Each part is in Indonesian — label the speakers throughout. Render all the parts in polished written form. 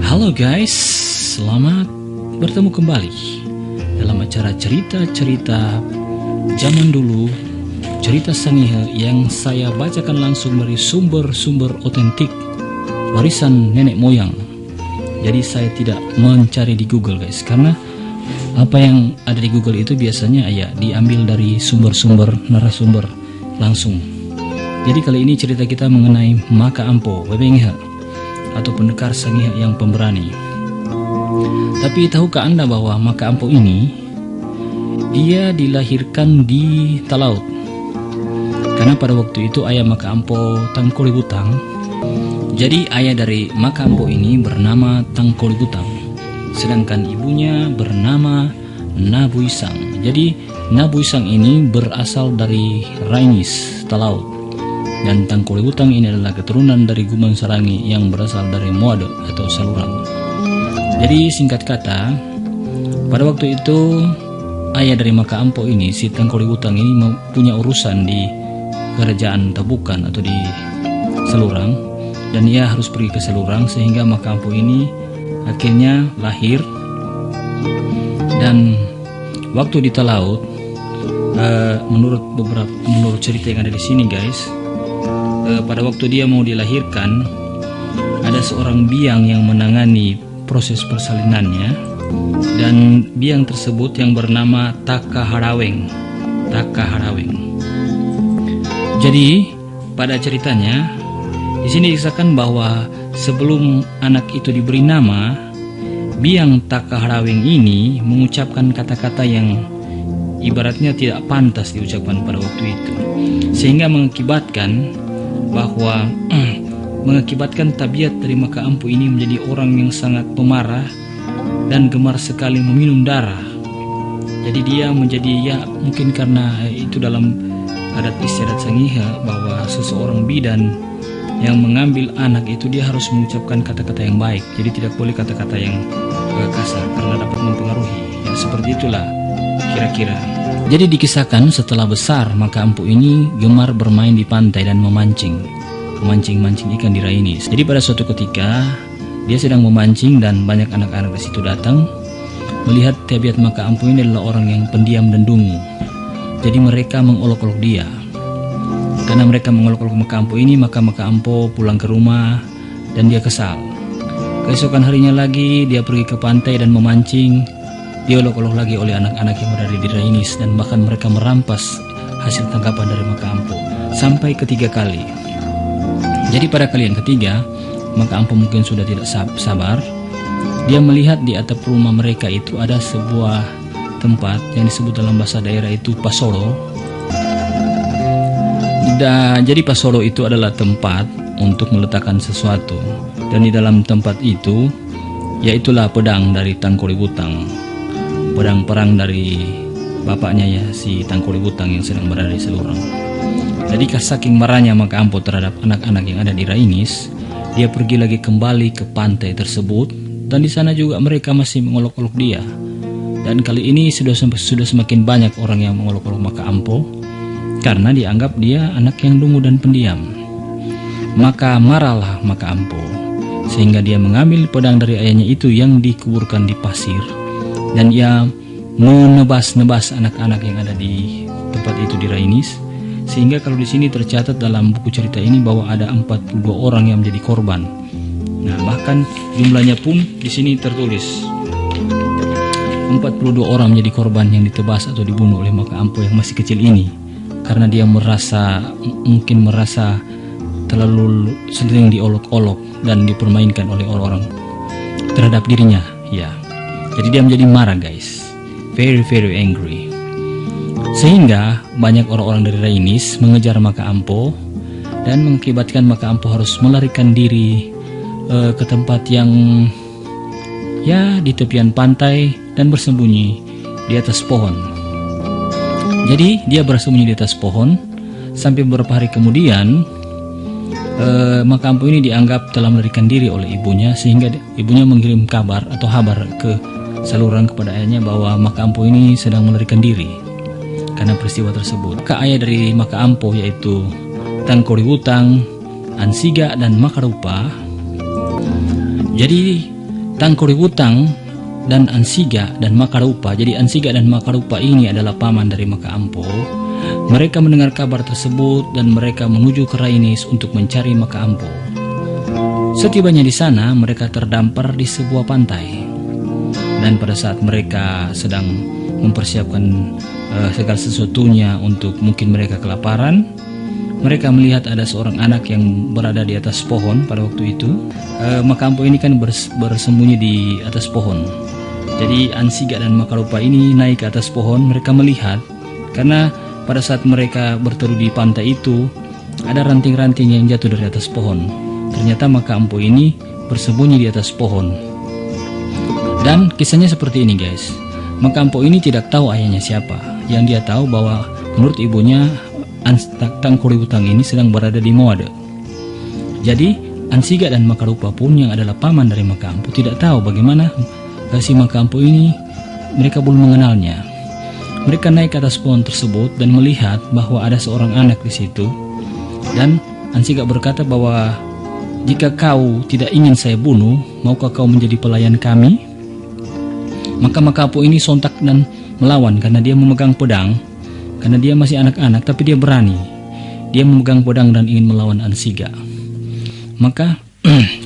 Speaker 1: Halo guys, selamat bertemu kembali dalam acara cerita-cerita zaman dulu, cerita Sangihe yang saya bacakan langsung dari sumber-sumber otentik warisan nenek moyang. Jadi saya tidak mencari di Google guys, karena apa yang ada di Google itu biasanya ya diambil dari sumber-sumber narasumber langsung. Jadi kali ini cerita kita mengenai Maka Ampo Webengha atau pendekar Sangihe yang pemberani. Tapi tahukah Anda bahwa Maka Ampo ini dia dilahirkan di Talaut? Karena pada waktu itu ayah Maka Ampo Tangkoli Butang. Jadi ayah dari Maka Ampo ini bernama Tangkoli Butang, sedangkan ibunya bernama Nabuisang. Jadi Nabuisang ini berasal dari Rainis Talaut. Dan Tangkoli Butang ini adalah keturunan dari Gumang Sarangi yang berasal dari Moado atau Salurang. Jadi singkat kata, pada waktu itu ayah dari Maka Ampo ini, si Tangkoli Butang ini punya urusan di kerajaan Tabukan atau di Salurang, dan ia harus pergi ke Salurang, sehingga Maka Ampo ini akhirnya lahir. Dan waktu di Talaut, menurut cerita yang ada di sini guys, pada waktu dia mau dilahirkan, ada seorang biang yang menangani proses persalinannya, dan biang tersebut yang bernama Taka Haraweng. Jadi pada ceritanya di sini dikisahkan bahwa sebelum anak itu diberi nama, biang Taka Haraweng ini mengucapkan kata-kata yang ibaratnya tidak pantas diucapkan pada waktu itu, sehingga mengakibatkan tabiat dari Maka Ampo ini menjadi orang yang sangat pemarah dan gemar sekali meminum darah. Jadi dia menjadi, ya mungkin karena itu dalam adat istiadat Sangihe bahwa seseorang bidan yang mengambil anak itu dia harus mengucapkan kata-kata yang baik. Jadi tidak boleh kata-kata yang kasar karena dapat mempengaruhi. Ya seperti itulah kira-kira. Jadi dikisahkan setelah besar Maka Ampo ini gemar bermain di pantai dan memancing ikan di Rainis. Jadi pada suatu ketika dia sedang memancing dan banyak anak-anak di situ datang melihat tabiat Maka Ampo ini adalah orang yang pendiam dan dungu. Jadi mereka mengolok-olok dia. Karena mereka mengolok-olok Maka Ampo ini, maka Maka Ampo pulang ke rumah dan dia kesal. Keesokan harinya lagi dia pergi ke pantai dan memancing. Dia olok-olok lagi oleh anak-anak yang berada di Rainis, dan bahkan mereka merampas hasil tangkapan dari Maka Ampo sampai ketiga kali. Jadi pada kali yang ketiga, Maka Ampo mungkin sudah tidak sabar. Dia melihat di atap rumah mereka itu ada sebuah tempat yang disebut dalam bahasa daerah itu Pasolo. Jadi Pasolo itu adalah tempat untuk meletakkan sesuatu, dan di dalam tempat itu yaitulah pedang dari Tangkoli Butang, pedang perang dari bapaknya ya, si Tangkoli Butang yang sedang berada di Salurang. Jadi saking marahnya Maka Ampo terhadap anak-anak yang ada di Rainis, dia pergi lagi kembali ke pantai tersebut, dan di sana juga mereka masih mengolok-olok dia. Dan kali ini sudah semakin banyak orang yang mengolok-olok Maka Ampo karena dianggap dia anak yang dungu dan pendiam. Maka marahlah Maka Ampo, sehingga dia mengambil pedang dari ayahnya itu yang dikuburkan di pasir, dan ia menebas-nebas anak-anak yang ada di tempat itu di Rainis. Sehingga kalau di sini tercatat dalam buku cerita ini bahwa ada 42 orang yang menjadi korban. Nah, bahkan jumlahnya pun di sini tertulis 42 orang menjadi korban yang ditebas atau dibunuh oleh Maka Ampo yang masih kecil ini, karena dia mungkin merasa terlalu sering diolok-olok dan dipermainkan oleh orang-orang terhadap dirinya. Ya, jadi dia menjadi marah guys, very angry. Sehingga banyak orang-orang dari Rainis mengejar Maka Ampo dan mengakibatkan Maka Ampo harus melarikan diri ke tempat yang ya di tepian pantai dan bersembunyi di atas pohon. Jadi dia bersembunyi di atas pohon sampai beberapa hari kemudian Maka Ampo ini dianggap telah melarikan diri oleh ibunya, sehingga ibunya mengirim kabar atau habar ke Salurang kepada ayahnya bahwa Maka Ampo ini sedang melarikan diri karena peristiwa tersebut. Maka ayah dari Maka Ampo yaitu Tangkoli Butang, Ansiga dan Makarupa. Jadi Tangkuriwutang dan Ansiga dan Makarupa. Jadi Ansiga dan Makarupa ini adalah paman dari Maka Ampo. Mereka mendengar kabar tersebut dan mereka menuju ke Rainis untuk mencari Maka Ampo. Setibanya di sana, mereka terdampar di sebuah pantai. Dan pada saat mereka sedang mempersiapkan segala sesuatunya untuk mungkin mereka kelaparan, mereka melihat ada seorang anak yang berada di atas pohon pada waktu itu. Maka Ampo ini kan bersembunyi di atas pohon. Jadi Ansiga dan Makarupa ini naik ke atas pohon. Mereka melihat, karena pada saat mereka berteduh di pantai itu ada ranting-ranting yang jatuh dari atas pohon. Ternyata Maka Ampo ini bersembunyi di atas pohon. Dan kisahnya seperti ini guys. Maka Ampo ini tidak tahu ayahnya siapa. Yang dia tahu bahwa menurut ibunya Tangkuriwutang ini sedang berada di Moade. Jadi Ansiga dan Makarupa pun yang adalah paman dari Maka Ampo tidak tahu bagaimana si Maka Ampo ini, mereka belum mengenalnya. Mereka naik ke atas pohon tersebut dan melihat bahwa ada seorang anak di situ. Dan Ansiga berkata bahwa jika kau tidak ingin saya bunuh, maukah kau menjadi pelayan kami? Maka Maka Ampo ini sontak dan melawan karena dia memegang pedang. Karena dia masih anak-anak tapi dia berani. Dia memegang pedang dan ingin melawan Ansiga. Maka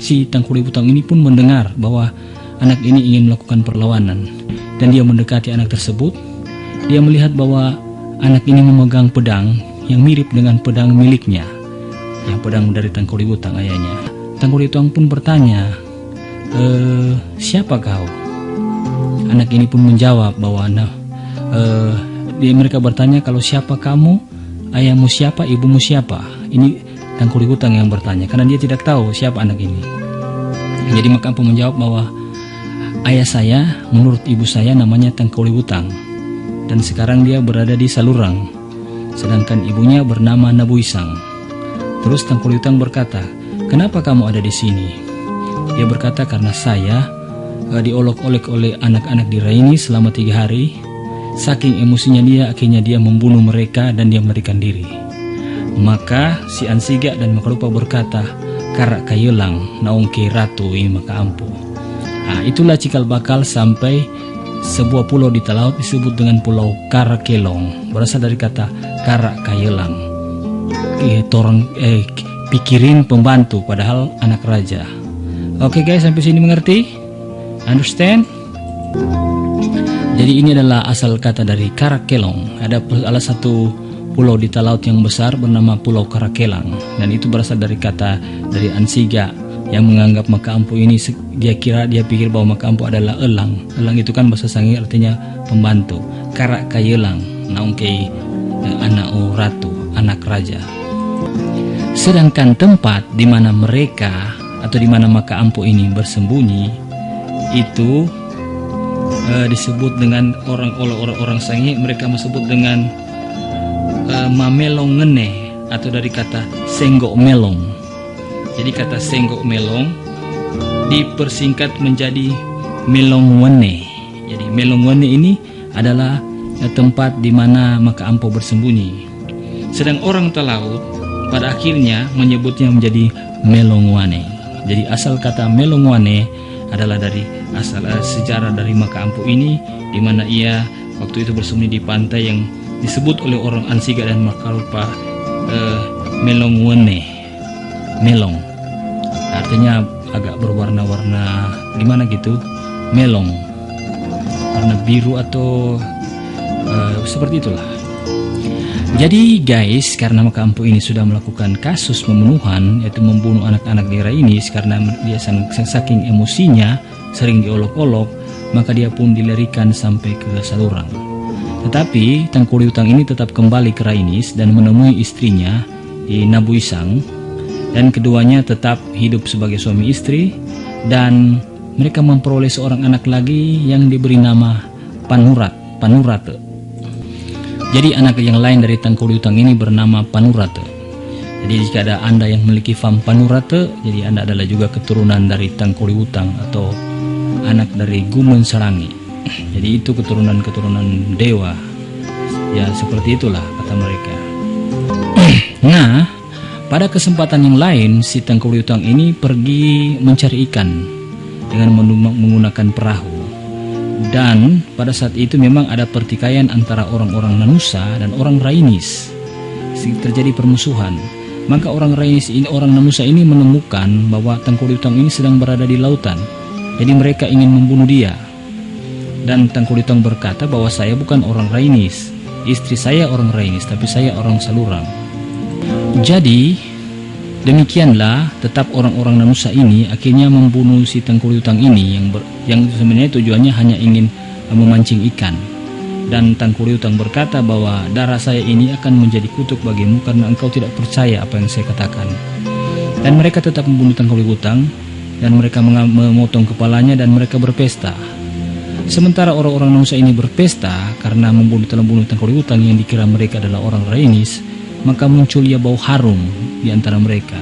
Speaker 1: si Tangkuriwutang ini pun mendengar bahwa anak ini ingin melakukan perlawanan, dan dia mendekati anak tersebut. Dia melihat bahwa anak ini memegang pedang yang mirip dengan pedang miliknya, yang pedang dari Tangkuriwutang ayahnya. Tangkuriwutang pun bertanya, siapa kau? Anak ini pun menjawab bahwa mereka bertanya, kalau siapa kamu, ayahmu siapa, ibumu siapa? Ini Tangkuriwutang yang bertanya karena dia tidak tahu siapa anak ini. Jadi Maka Ampo menjawab bahwa ayah saya menurut ibu saya namanya Tangkuriwutang, dan sekarang dia berada di Salurang, sedangkan ibunya bernama Nabuisang. Terus Tangkuriwutang berkata, kenapa kamu ada di sini? Dia berkata, karena saya diolok-olek oleh anak-anak di Rainis selama 3 hari. Saking emosinya dia, akhirnya dia membunuh mereka dan dia melarikan diri. Maka si Ansiga dan Makarupa berkata, karak kayelang naongke ratu ini Maka Ampo. Nah, itulah cikal bakal sampai sebuah pulau di Talaut disebut dengan Pulau Karakelong, berasal dari kata karak kayelang. Pikirin pembantu padahal anak raja. Oke guys, sampai sini mengerti? Understand? Jadi ini adalah asal kata dari Karakelong. Ada satu pulau di Talaut yang besar bernama Pulau Karakelang, dan itu berasal dari kata dari Ansiga yang menganggap Maka Ampo ini, dia pikir bahwa Maka Ampo adalah elang. Elang itu kan bahasa Sangi artinya pembantu. Karak kayelang naungkei anak ratu, anak raja. Sedangkan tempat di mana mereka atau di mana Maka Ampo ini bersembunyi itu disebut dengan orang Sangi, mereka disebut dengan Mamelong Ngene, atau dari kata Senggok Melong. Jadi kata Senggok Melong dipersingkat menjadi Melong Wene. Jadi Melong Wene ini adalah tempat di mana Maka Ampo bersembunyi. Sedang orang Talaut pada akhirnya menyebutnya menjadi Melong Wane. Jadi asal kata Melong Wane adalah dari asal sejarah dari Maka Ampo ini, di mana ia waktu itu bersembunyi di pantai yang disebut oleh orang Ansiga dan Makarupa Melong Wene. Melong artinya agak berwarna-warna gimana gitu, melong, warna biru atau seperti itulah. Jadi guys, karena Maka Ampo ini sudah melakukan kasus pembunuhan, yaitu membunuh anak-anak di Rainis, karena dia saking emosinya sering diolok-olok, maka dia pun dilarikan sampai ke Salurang. Tetapi Tangkuriwutang ini tetap kembali ke Rainis dan menemui istrinya di Nabuisang, dan keduanya tetap hidup sebagai suami istri, dan mereka memperoleh seorang anak lagi yang diberi nama Panurate. Jadi anak yang lain dari Tangkuriwutang ini bernama Panurate. Jadi jika ada Anda yang memiliki fam Panurate, jadi Anda adalah juga keturunan dari Tangkuriwutang atau anak dari Gumen Sarangi. Jadi itu keturunan dewa. Ya seperti itulah kata mereka. Nah, pada kesempatan yang lain si Tangkuriwutang ini pergi mencari ikan. dengan menggunakan perahu. Dan pada saat itu memang ada pertikaian antara orang-orang Nanusa dan orang Rainis. Terjadi permusuhan. Maka orang Nanusa ini menemukan bahwa Tangkulitang ini sedang berada di lautan. Jadi mereka ingin membunuh dia. Dan Tangkulitang berkata bahwa saya bukan orang Rainis. Istri saya orang Rainis, tapi saya orang Salurang. Jadi demikianlah tetap orang-orang Nanusa ini akhirnya membunuh si Tangkulitang ini yang sebenarnya tujuannya hanya ingin memancing ikan. Dan Tangkulitang berkata bahwa darah saya ini akan menjadi kutuk bagimu karena engkau tidak percaya apa yang saya katakan. Dan mereka tetap membunuh Tangkulitang dan mereka memotong kepalanya dan mereka berpesta. Sementara orang-orang Nanusa ini berpesta karena telah membunuh Tangkulitang yang dikira mereka adalah orang Rainis, maka muncul ya bau harum di antara mereka,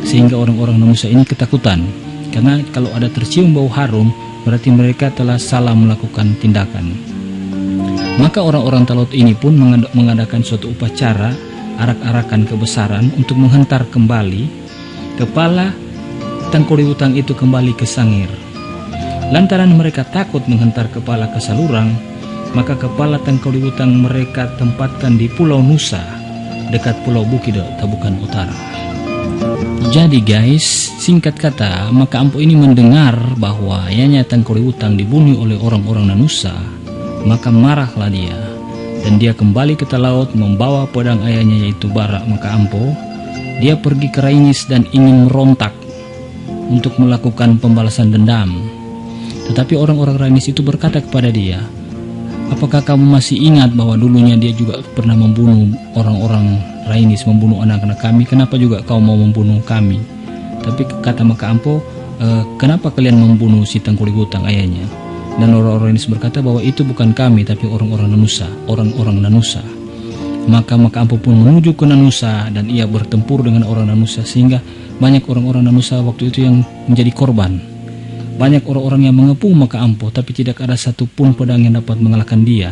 Speaker 1: sehingga orang-orang Nanusa ini ketakutan karena kalau ada tercium bau harum berarti mereka telah salah melakukan tindakan. Maka orang-orang Talot ini pun mengadakan suatu upacara arak-arakan kebesaran untuk menghentar kembali kepala Tangkulitang itu kembali ke Sangir. Lantaran mereka takut menghentar kepala ke Salurang, maka kepala Tangkulitang mereka tempatkan di Pulau Nusa dekat Pulau Bukidot, Tabukan Utara. Jadi guys, singkat kata, Maka Ampo ini mendengar bahwa ayahnya Tangkulitang dibunuh oleh orang-orang Nanusa, maka marahlah dia dan dia kembali ke laut membawa pedang ayahnya yaitu Barak Maka Ampo. Dia pergi ke Rainis dan ingin merontak untuk melakukan pembalasan dendam. Tetapi orang-orang Rainis itu berkata kepada dia, apakah kamu masih ingat bahwa dulunya dia juga pernah membunuh orang-orang Rainis, membunuh anak-anak kami? Kenapa juga kau mau membunuh kami? Tapi kata Maka Ampo, kenapa kalian membunuh si Tangkulitang ayahnya? Dan orang-orang Rainis berkata bahwa itu bukan kami, tapi orang-orang Nanusa. Maka Maka Ampo pun menuju ke Nanusa dan ia bertempur dengan orang Nanusa, sehingga banyak orang-orang Nanusa waktu itu yang menjadi korban. Banyak orang-orang yang mengepung Maka Ampo, tapi tidak ada satupun pedang yang dapat mengalahkan dia.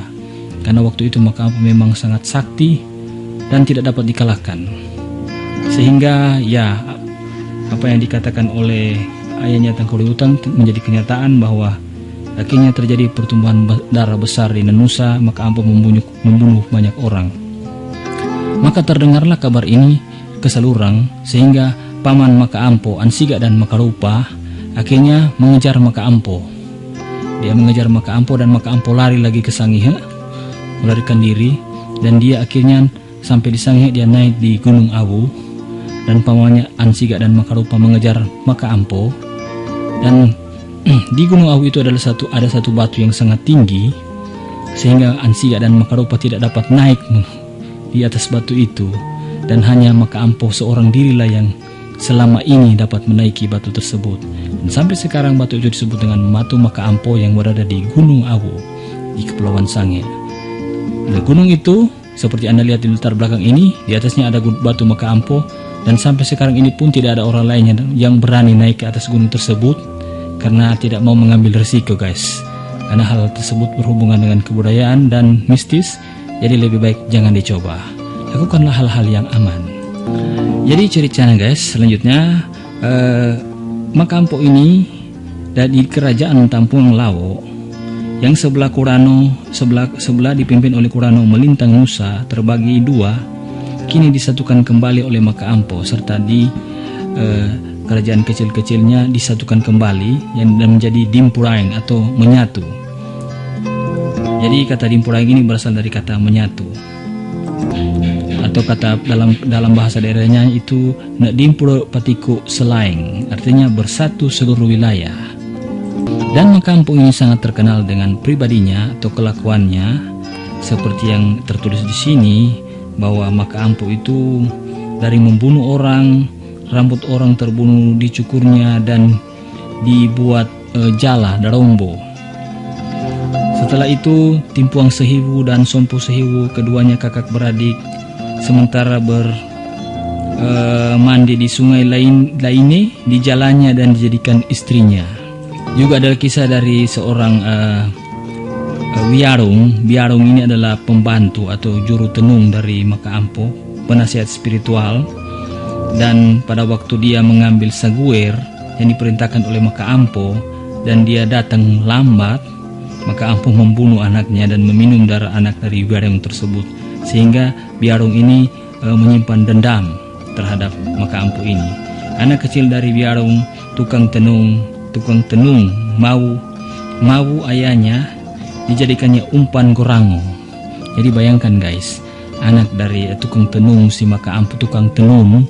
Speaker 1: Karena waktu itu Maka Ampo memang sangat sakti dan tidak dapat dikalahkan. Sehingga ya, apa yang dikatakan oleh ayahnya Tangkulitang menjadi kenyataan bahwa akhirnya terjadi pertumbuhan darah besar di Nanusa. Maka Ampo membunuh banyak orang. Maka terdengarlah kabar ini ke Salurang, sehingga paman Maka Ampo, Ansiga dan Maka Rupa akhirnya mengejar Maka Ampo. Dia mengejar Maka Ampo dan Maka Ampo lari lagi ke Sangihe, melarikan diri. Dan dia akhirnya sampai di Sangihe, dia naik di Gunung Awu. Dan pamannya Ansiga dan Maka Rupa mengejar Maka Ampo. Dan di Gunung Awu itu ada satu batu yang sangat tinggi, sehingga Ansiga dan Maka Rupa tidak dapat naik di atas batu itu. Dan hanya Maka Ampo seorang dirilah yang selama ini dapat menaiki batu tersebut. Dan sampai sekarang batu itu disebut dengan Batu Maka Ampo yang berada di Gunung Awu di Kepulauan Sangihe. Dan gunung itu seperti Anda lihat di latar belakang ini, di atasnya ada batu Maka Ampo. Dan sampai sekarang ini pun tidak ada orang lainnya yang berani naik ke atas gunung tersebut karena tidak mau mengambil risiko guys. Karena hal tersebut berhubungan dengan kebudayaan dan mistis, jadi lebih baik jangan dicoba. Lakukanlah hal-hal yang aman. Jadi ceritanya guys, selanjutnya Maka Ampo ini dari kerajaan Tampuang Lawo yang sebelah Kurano, sebelah dipimpin oleh Kurano melintang Nusa terbagi dua, kini disatukan kembali oleh Maka Ampo, serta di kerajaan kecil-kecilnya disatukan kembali dan menjadi Dimpuraeng atau menyatu. Jadi kata Dimpuraeng ini berasal dari kata menyatu, atau kata dalam bahasa daerahnya itu Dimpuro Patiku Selaeng, artinya bersatu seluruh wilayah. Dan Maka Ampo ini sangat terkenal dengan pribadinya atau kelakuannya, seperti yang tertulis di sini bahwa Maka Ampo itu dari membunuh orang, rambut orang terbunuh dicukurnya dan dibuat jala darombo. Setelah itu Timpuang Sehiwu dan Sompu Sehiwu, keduanya kakak beradik, sementara mandi di sungai lainnya di jalannya dan dijadikan istrinya. Juga ada kisah dari seorang Biarung. Biarung ini adalah pembantu atau juru tenung dari Maka Ampo, penasihat spiritual. Dan pada waktu dia mengambil saguer yang diperintahkan oleh Maka Ampo, dan dia datang lambat, maka Ampuh membunuh anaknya dan meminum darah anak dari Biarung tersebut, sehingga Biarung ini menyimpan dendam terhadap Maka Ampuh ini. Anak kecil dari Biarung, tukang tenung mau ayahnya dijadikannya umpan gorango. Jadi bayangkan guys, anak dari tukang tenung si Maka Ampuh, tenung,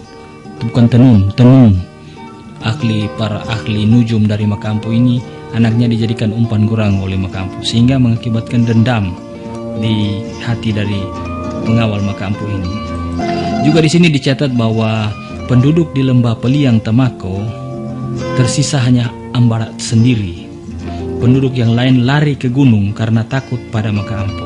Speaker 1: para ahli nujum dari Maka Ampuh ini, anaknya dijadikan umpan gorango oleh Maka Ampuh, sehingga mengakibatkan dendam di hati dari pengawal Maka Ampuh ini. Juga di sini dicatat bahwa penduduk di lembah Peliang Tamako tersisa hanya Ambarat sendiri. Penduduk yang lain lari ke gunung karena takut pada Maka Ampuh.